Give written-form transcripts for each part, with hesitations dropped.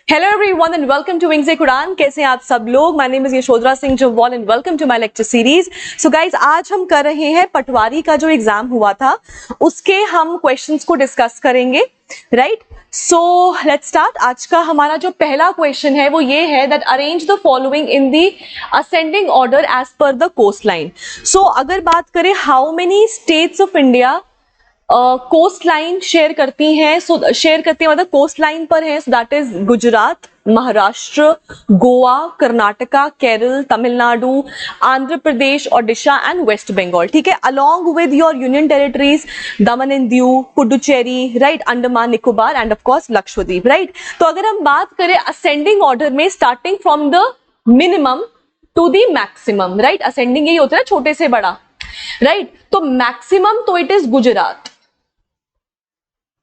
Hello everyone and welcome to Wings Quran. कैसे हैं आप सब लोग? My name is Yashodhara Singh जव्वाल and welcome to my lecture series. So guys, आज हम कर रहे हैं पटवारी का जो एग्जाम हुआ था उसके हम क्वेश्चंस को डिस्कस करेंगे, राइट? So let's start. आज का हमारा जो पहला क्वेश्चन है वो ये है that arrange the following in the ascending order as per the coast line. So अगर बात करें how many states of India coast line share करती हैं, सो शेयर करती है मतलब कोस्ट लाइन पर है, so that is Gujarat, Maharashtra, Goa, Karnataka, Kerala, Tamil Nadu, Andhra Pradesh, Odisha and West Bengal. ठीक है, along with your union territories Daman and Diu, Puducherry, right, Andaman Nicobar and of course Lakshadweep, right. तो अगर हम बात करें असेंडिंग ऑर्डर में starting from the minimum to the maximum, right, ascending यही होता है छोटे से बड़ा, राइट. तो मैक्सिमम तो it is Gujarat,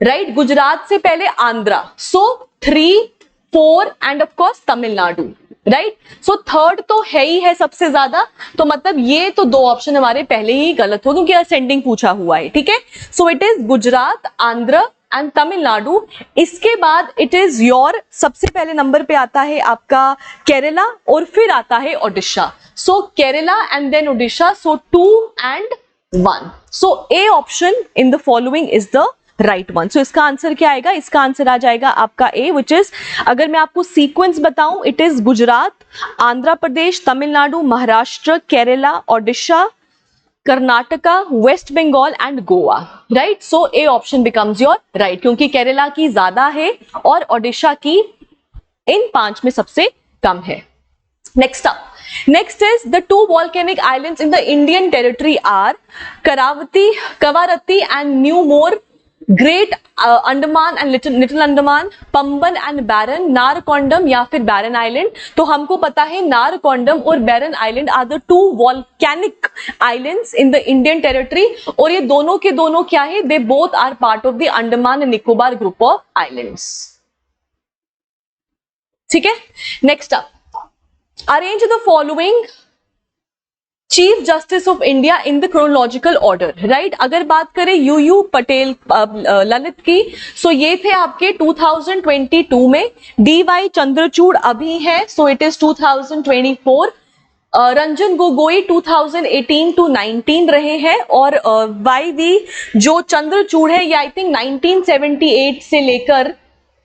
right. Gujarat से पहले आंध्रा, सो 3, 4 and of course Tamil Nadu, right. So third तो है ही है सबसे ज्यादा, तो मतलब ये तो दो ऑप्शन हमारे पहले ही गलत हो क्योंकि असेंडिंग पूछा हुआ है. ठीक है, so it is Gujarat, Andhra and Tamil Nadu. इसके बाद इट इज योर सबसे पहले नंबर पे आता है आपका केरला और फिर आता है Odisha. So Kerala and then Odisha, so 2 and 1. So A option in the following is the right one. So इसका आंसर क्या आएगा? इसका आंसर आ जाएगा आपका ए, विच इज, अगर मैं आपको सीक्वेंस बताऊं, it is Gujarat, Andhra Pradesh, Tamil Nadu, Maharashtra, Kerala, Odisha, Karnataka, West Bengal and Goa, right. So A option becomes your right क्योंकि केरला की ज्यादा है और ओडिशा की इन 5 में सबसे कम है. Next up, next is the 2 volcanic islands in the Indian territory are Kavaratti and New More, Great Andaman and Little Andaman, Pamban and Barren, Narcondam या फिर बैरन आइलैंड. तो हमको पता है नारकोंडम और Barren island are the 2 volcanic islands in the Indian territory और ये दोनों के दोनों क्या है? They both are part of the Andaman and Nicobar group of islands. ठीक है, next up, arrange the following chief justice of India in the chronological order, right. अगर बात करें यू पटेल ललित की, सो ये थे आपके 2022 में. DY चंद्रचूड़ अभी है, so it is 2024. Ranjan Gogoi 2018 to 19 रहे हैं और YV जो चंद्रचूड़ है ये आई थिंक 1978 से लेकर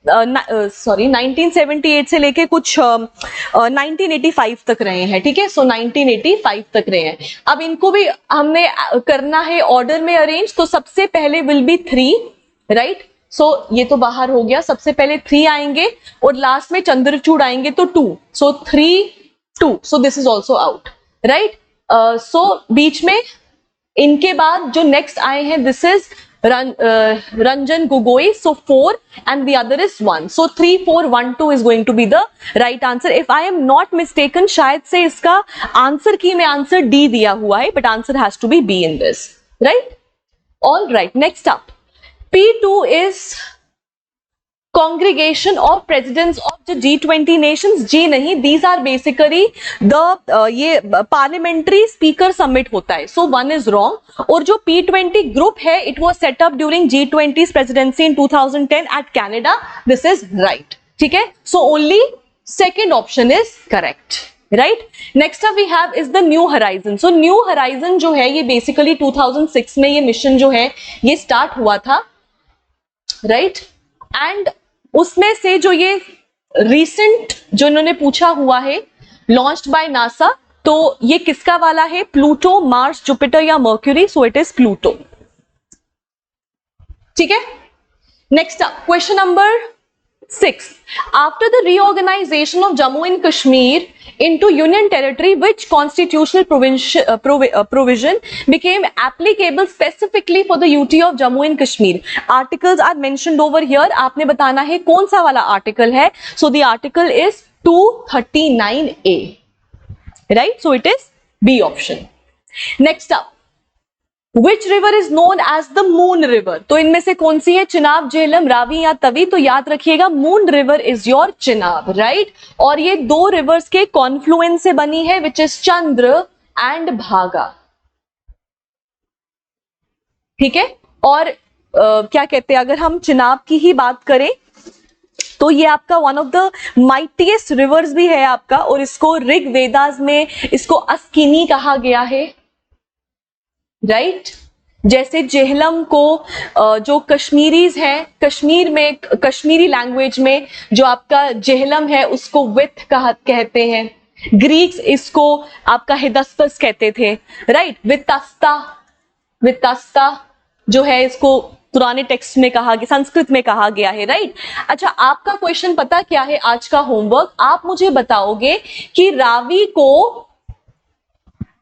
1978 से लेके कुछ 1985 तक रहे हैं. ठीक है, सो 1985 तक रहे हैं. अब इनको भी हमने करना है ऑर्डर में अरेंज, तो सबसे पहले विल बी 3, राइट. सो ये तो बाहर हो गया, सबसे पहले 3 आएंगे और लास्ट में चंद्रचूड़ आएंगे तो 2, so 3, 2, so this is also out, right. So बीच में इनके बाद जो नेक्स्ट आए हैं this is Ranjan Gogoi, so 4 and the other is 1. So 3, 4, 1, 2 is going to be the right answer. If I am not mistaken, शायद से इसका आंसर की में आंसर D दिया हुआ है, but answer has to be B in this, right? All right, next up, P2 is congregation of presidents of the G20 nations. जी नहीं, these are basically the ये parliamentary speaker summit होता है. So 1 is wrong. और जो P20 group है, it was set up during G20's presidency in 2010 at Canada. This is right. ठीक है, so only second option is correct. Right? Next up we have is the New Horizon. So New Horizon जो है ये basically 2006 में ये mission जो है ये start हुआ था, right? एंड उसमें से जो ये रिसेंट जो इन्होंने पूछा हुआ है लॉन्च्ड बाय नासा, तो ये किसका वाला है? प्लूटो, मार्स, जुपिटर या mercury. So it is Pluto. ठीक है, next up, question number 6. After the reorganization of Jammu and Kashmir into Union Territory, which constitutional provision became applicable specifically for the UT of Jammu and Kashmir? Articles are mentioned over here. आपने बताना है कौन सा वाला article है. So the article is 239A, right? So it is B option. Next up, Which river is known as the Moon River? तो इनमें से कौन सी है? चिनाब, झेलम, रावी या तवी? तो याद रखिएगा moon river is your Chenab, right. और ये 2 रिवर्स के कॉन्फ्लुएंस से बनी है विच इज चंद्र एंड भागा. ठीक है, और क्या कहते हैं, अगर हम चिनाब की ही बात करें तो ये आपका one of the mightiest reverse भी है आपका, और इसको ऋग वेदास में इसको अस्किनी कहा गया है, राइट। जैसे जेहलम को जो कश्मीरीज हैं, कश्मीर में कश्मीरी लैंग्वेज में जो आपका जेहलम है उसको विथ कहते हैं, ग्रीक्स इसको आपका हिदस्पस कहते थे, राइट। वित्तास्ता जो है इसको पुराने टेक्स्ट में कहा गया, संस्कृत में कहा गया है, राइट। अच्छा, आपका क्वेश्चन पता क्या है आज का होमवर्क, आप मुझे बताओगे कि रावी को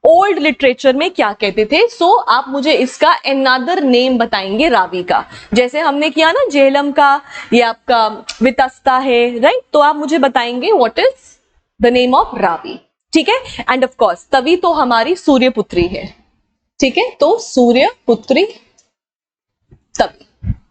ओल्ड लिटरेचर में क्या कहते थे। सो आप मुझे इसका अनदर नेम बताएंगे रावी का, जैसे हमने किया ना जेहलम का, ये आपका वितस्ता है, राइट। तो आप मुझे बताएंगे what is the name of Ravi, ठीक है। एंड ऑफ कोर्स तवी तो हमारी सूर्यपुत्री है, ठीक है, तो सूर्यपुत्री तवी,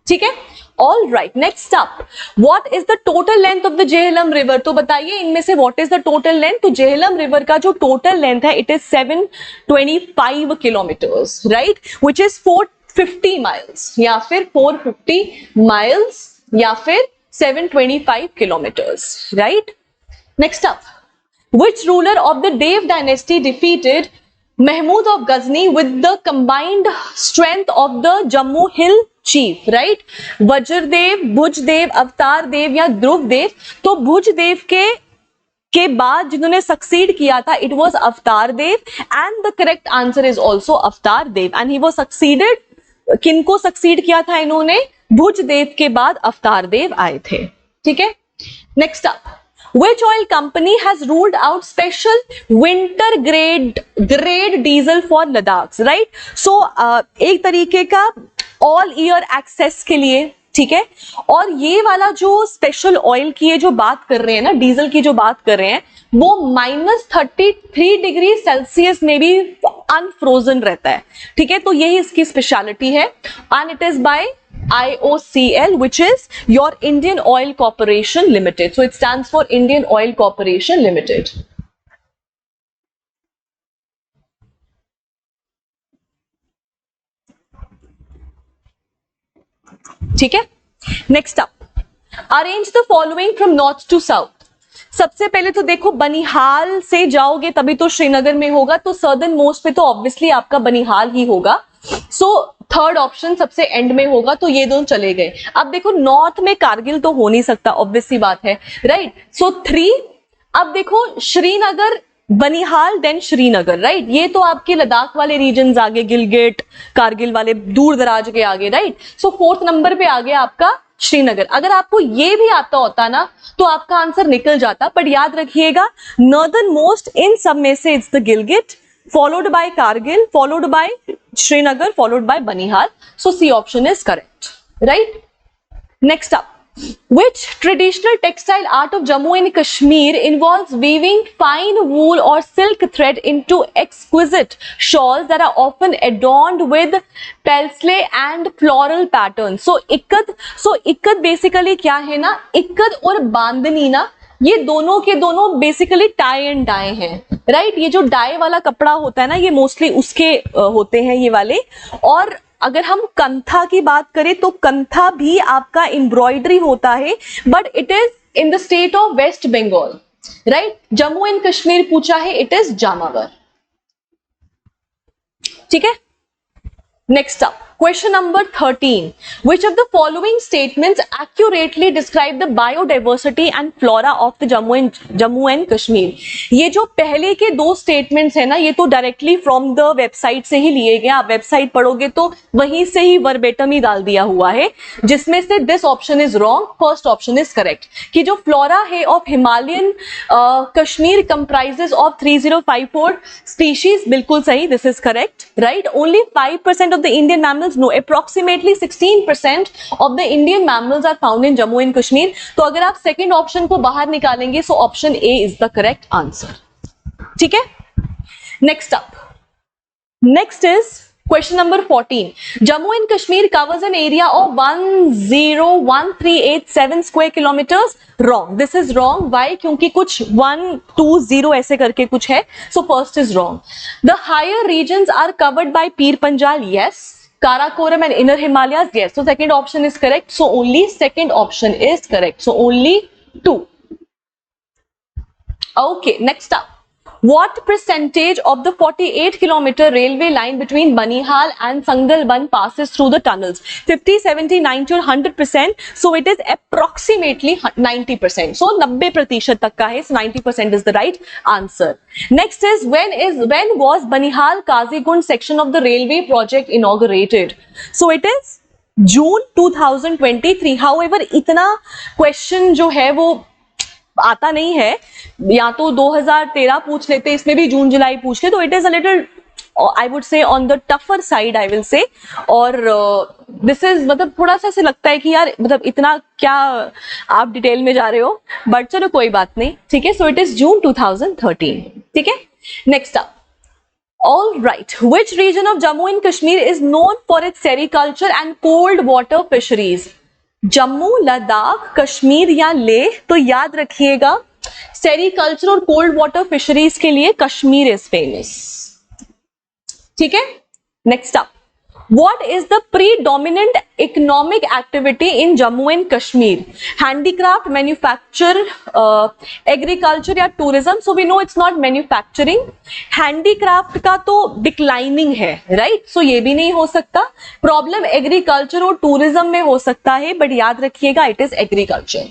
ठीक है। All right, next up, what is the total length of the Jhelum river. तो बताइए इनमें से what is the total length. तो जेहलम रिवर का जो टोटल लेंथ है it is 725 kilometres, right, which is 450 miles, या फिर 450 माइल्स या फिर 725 kilometres, right. Next up, which ruler of the Dev dynasty defeated Mahmud of Ghazni with the combined strength of the Jammu Hill chief, right? वज्रदेव, भुजदेव, अवतार देव या ध्रुव देव। तो भुजदेव के बाद जिन्होंने सक्सीड किया था it was Avtar Dev, and the correct answer is also Avtar Dev, and he was succeeded, किनको succeed किया था इन्होंने, भुजदेव के बाद अवतार देव आए थे, ठीक है। Next up, which oil company has ruled out special winter grade diesel for Ladakh, right? So एक तरीके का all year access के लिए, ठीक है। और ये वाला जो स्पेशल ऑयल की जो बात कर रहे हैं ना, डीजल की जो बात कर रहे हैं, वो -33 डिग्री सेल्सियस में भी अनफ्रोजन रहता है, ठीक है। तो यही इसकी स्पेशलिटी है, and it is by IOCL, which is your Indian Oil Corporation Limited. So it stands for Indian Oil Corporation Limited. ठीक है। Next up, arrange the following from north to south. सबसे पहले तो देखो बनिहाल से जाओगे तभी तो श्रीनगर में होगा, तो सर्दर्न मोस्ट पे तो ऑब्वियसली आपका बनिहाल ही होगा। सो थर्ड ऑप्शन सबसे एंड में होगा, तो ये दोनों चले गए। अब देखो नॉर्थ में कारगिल तो हो नहीं सकता, ऑब्वियस सी बात है, राइट। सो 3, अब देखो श्रीनगर, बनिहाल, देन श्रीनगर, राइट। ये तो आपके लद्दाख वाले रीजन आगे, गिलगिट, कारगिल वाले दूर दराज के आगे, राइट। सो 4th नंबर पे आ गया आपका श्रीनगर। अगर आपको ये भी आता होता ना तो आपका आंसर निकल जाता, बट याद रखिएगा नॉर्दर्न मोस्ट इन सब में से it's the Gilgit, followed by Kargil, followed by Srinagar, followed by Banihal. So C option is correct, right? Next up, which traditional textile art of Jammu and Kashmir involves weaving fine wool or silk thread into exquisite shawls that are often adorned with paisley and floral patterns? So ikat basically क्या है ना, इक्कत और बांधनी ना, ये दोनों के दोनों basically tie and die हैं, राइट। ये जो डाई वाला कपड़ा होता है ना, ये मोस्टली उसके होते हैं ये वाले। और अगर हम कंथा की बात करें तो कंथा भी आपका एम्ब्रॉयडरी होता है, but it is in the state of West Bengal, right. Jammu and Kashmir पूछा है, इट इज जामावर, ठीक है। Next up, question number 13, which of the following statements accurately describe the biodiversity and flora of the Jammu and Kashmir? ये जो पहले के दो statements है ना, ये तो डायरेक्टली फ्रॉम द वेबसाइट से ही लिए गए, आप वेबसाइट पढ़ोगे तो वहीं से ही वर्बेटम ही डाल दिया हुआ है, जिसमें से this option is wrong, first option is correct. कि जो फ्लोरा है of Himalayan Kashmir comprises of 3054 species, बिल्कुल सही, this is correct, right. Only 5% of the Indian mammals, no, approximately 16% of the Indian mammals are found in Jammu and Kashmir. तो अगर आप second option को बाहर निकालेंगे so option A is the correct answer, ठीक है। Next up, next is question number 14. Jammu and Kashmir covers an area of 101,387 square kilometers. Wrong. This is wrong. Why? क्योंकि कुछ 120 ऐसे करके कुछ है. So first is wrong. The higher regions are covered by Pir Panjal. Yes. Karakoram and inner Himalayas, yes. So second option is correct. So only second option is correct. So only 2. Okay, next up. What percentage of the 48-kilometer railway line between Banihal and Sangalban passes through the tunnels? 50, 70, 90 or 100%? So it is approximately 90%. So 90% तक का है. So 90% is the right answer. Next is when was Banihal Kazigund section of the railway project inaugurated? So it is June 2023. However, इतना question जो है वो आता नहीं है, या तो 2013 पूछ लेते, इसमें भी जून जुलाई पूछ ले, तो it is a little I would say on the tougher side I will say. और दिस इज मतलब थोड़ा सा ऐसे लगता है कि यार मतलब इतना क्या आप डिटेल में जा रहे हो, बट चलो कोई बात नहीं, ठीक है. सो इट इज जून 2013. ठीक है. Next up. All right. Which region of Jammu and Kashmir is known for its sericulture and cold water fisheries? Jammu, Ladakh, Kashmir या लेह? तो याद रखिएगा सेरिकल्चर और कोल्ड वाटर फिशरीज के लिए कश्मीर इज फेमस. ठीक है. Next up. What is the predominant economic activity in Jammu and Kashmir? Handicraft, manufacture, agriculture या tourism? So we know it's not manufacturing. Handicraft का तो declining है, right? So ये भी नहीं हो सकता. Problem agriculture और tourism में हो सकता है, but याद रखिएगा it is agriculture.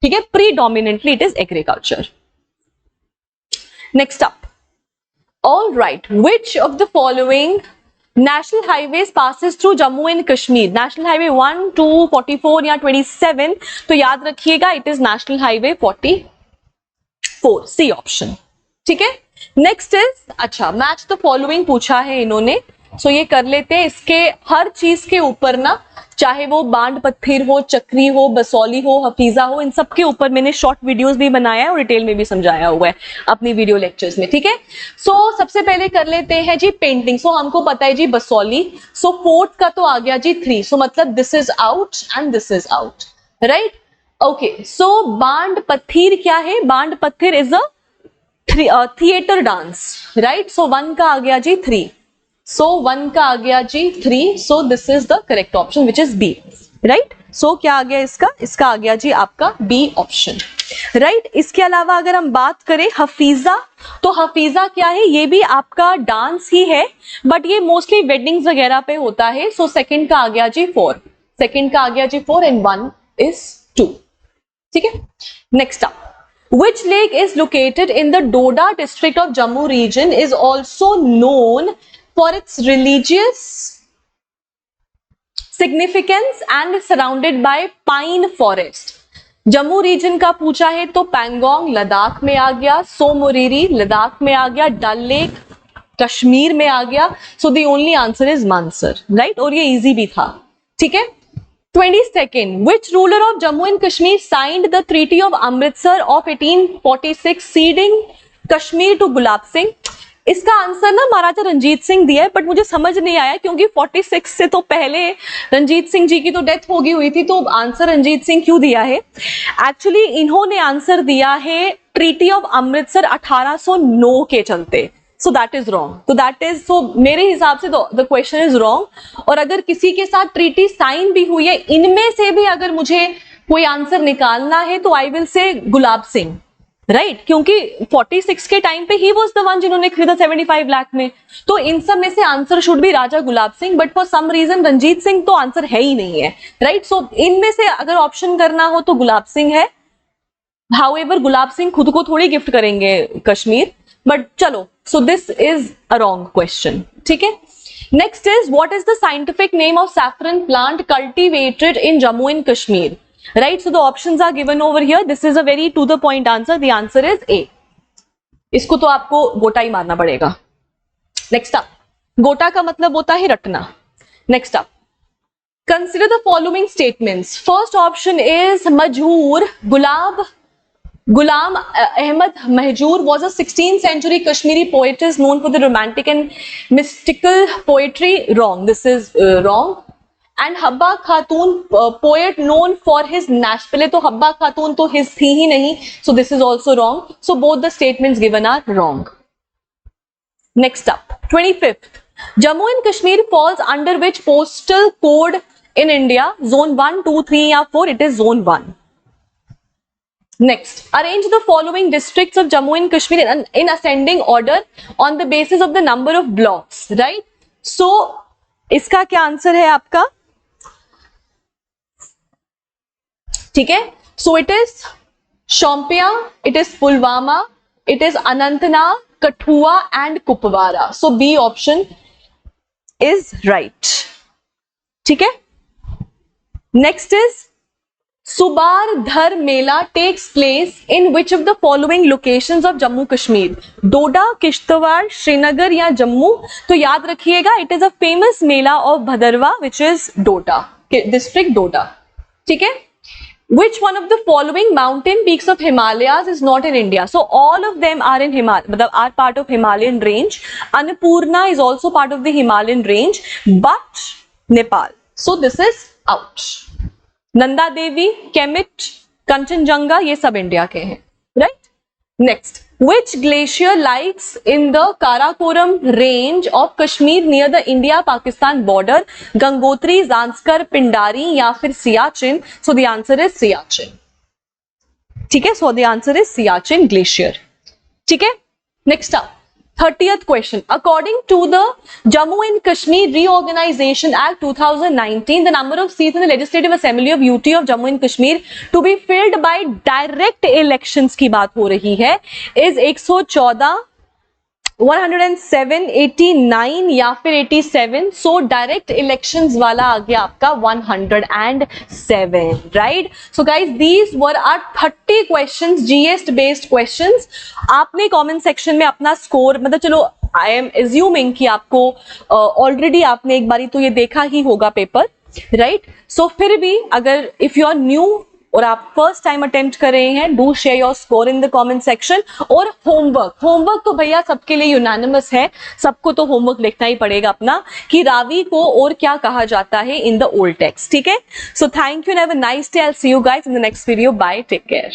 ठीक है. Predominantly it is agriculture. Next up. All right. Which of the following National highways passes through Jammu and Kashmir? National highway 1, 2, 44 या 27? तो याद रखिएगा it is National highway 44. C option. ठीक है. Next is अच्छा match the following पूछा है इन्होंने, सो ये कर लेते हैं. इसके हर चीज के ऊपर ना, चाहे वो बांड पत्थर हो, चक्री हो, बसौली हो, हफीजा हो, इन सब के ऊपर मैंने शॉर्ट वीडियोस भी बनाया है और डिटेल में भी समझाया हुआ है अपनी वीडियो लेक्चर्स में. ठीक है. सो सबसे पहले कर लेते हैं जी पेंटिंग. सो हमको पता है जी बसौली. सो फोर्थ का तो आ गया जी 3. सो मतलब this is out and this is out, right. Okay. So Bhand Pather क्या है? Bhand Pather is a theatre dance, right. So 1 का आ गया जी 3. So 1 का आ गया जी 3. So this is the correct option which is B, right? So क्या आ गया इसका? इसका आ गया जी आपका B ऑप्शन, right? इसके अलावा अगर हम बात करें हफीजा, तो हफीजा क्या है? ये भी आपका डांस ही है, बट ये मोस्टली वेडिंग्स वगैरह पे होता है. सो सेकंड का आ गया जी 4. सेकंड का आ गया जी 4 and 1 is 2. ठीक है. Next up. Which lake is located in the Doda district of Jammu region is also known for its religious significance and surrounded by pine forest? Jammu region का पूछा है तो पैंगोंग लद्दाख में आ गया, सोमोरिरी लद्दाख में आ गया, डल लेक कश्मीर में आ गया. So the only answer is Mansar, right. और ये इजी भी था. ठीक है. 22nd. Which ruler of Jammu and Kashmir signed the Treaty of Amritsar of 1846 ceding Kashmir to Gulab Singh? इसका आंसर ना महाराजा रंजीत सिंह दिया है, बट मुझे समझ नहीं आया क्योंकि 46 से तो पहले रंजीत सिंह जी की तो डेथ हो गई हुई थी, तो आंसर रंजीत सिंह क्यों दिया है? एक्चुअली इन्होंने आंसर दिया है ट्रीटी ऑफ अमृतसर 1809 के चलते. सो दैट इज रॉन्ग. तो दैट इज, सो मेरे हिसाब से तो द क्वेश्चन इज रॉन्ग. और अगर किसी के साथ ट्रीटी साइन भी हुई है, इनमें से भी अगर मुझे कोई आंसर निकालना है तो I will say Gulab Singh, right. क्योंकि 46 के टाइम पे ही वाज द वन जिन्होंने खरीदा 75 लाख में. तो इन सब में से आंसर शुड भी Raja Gulab Singh, but for some reason Ranjit Singh तो आंसर है ही नहीं है, राइट. सो इनमें से अगर ऑप्शन करना हो तो गुलाब सिंह है. हाउएवर गुलाब सिंह खुद को थोड़ी गिफ्ट करेंगे कश्मीर, बट चलो. सो this is a wrong question. ठीक है. Next is what is the scientific name of saffron plant cultivated in Jammu and Kashmir? Right, so the options are given over here. This is a very to the point answer. The answer is A. इसको तो आपको गोटा ही मारना पड़ेगा. Next up. गोटा का मतलब होता है रटना. Next up. Consider the following statements. First option is Majhoor. Ghulam Ahmad Mahjoor was a 16th century Kashmiri poetess known for the romantic and mystical poetry. Wrong. This is wrong. And Habba Khatoon poet known for his nash. पहले तो हब्बा खातून तो his थी ही नहीं, so this is also wrong. So both the statements given are wrong. Next up. 25th. Jammu and Kashmir falls under which postal code in India? Zone 1, 2, 3 या 4? It is zone 1. Next, arrange the following districts of Jammu and Kashmir in ascending order on the basis of the number of blocks, right? So, इसका क्या answer है आपका? ठीक है, so it is Shopian, it is Pulwama, it is Anantnag, Kathua and Kupwara. So B option is right. ठीक है, next is Subar Dhar Mela takes place in which of the following locations of Jammu Kashmir? Doda, Kishtwar, Srinagar या जम्मू? तो याद रखिएगा, it is a famous Mela of Bhadarwa which is Doda, district Doda. ठीक है? Which one of the following mountain peaks of Himalayas is not in India? So all of them are in मतलब are part of Himalayan range. Annapurna is also part of the Himalayan range, but Nepal. So this is out. Nanda Devi, केमिट, Kanchenjunga, ये सब India के हैं, right? Next, which glacier lies in the Karakoram range of Kashmir near the India Pakistan border? Gangotri, Zanskar, Pindari या फिर Siachen? So the answer is Siachen. ठीक है, so the answer is Siachen glacier. ठीक है, next up 30th question. According to the Jammu and Kashmir Reorganization Act 2019, the number of seats in the Legislative Assembly of UT of Jammu and Kashmir to be filled by direct elections की बात हो रही है is 114, 107, 89 या फिर 87. So direct elections वाला आ गया आपका 107, right? So guys these were are 30 questions, GS based questions. आपने कमेंट सेक्शन में अपना स्कोर, मतलब चलो आई एम एज्यूमिंग कि आपको ऑलरेडी आपने एक बारी तो ये देखा ही होगा पेपर, राइट? सो फिर भी अगर इफ यू आर न्यू और आप फर्स्ट टाइम अटेम्प्ट कर रहे हैं, do share your score in the comment section. और होमवर्क तो भैया सबके लिए यूनानिमस है, सबको तो होमवर्क लिखना ही पड़ेगा अपना कि रावी को और क्या कहा जाता है इन द ओल्ड टेक्स्ट. ठीक है, so thank you and have a nice day. I will see you guys in the next video. Bye, take care.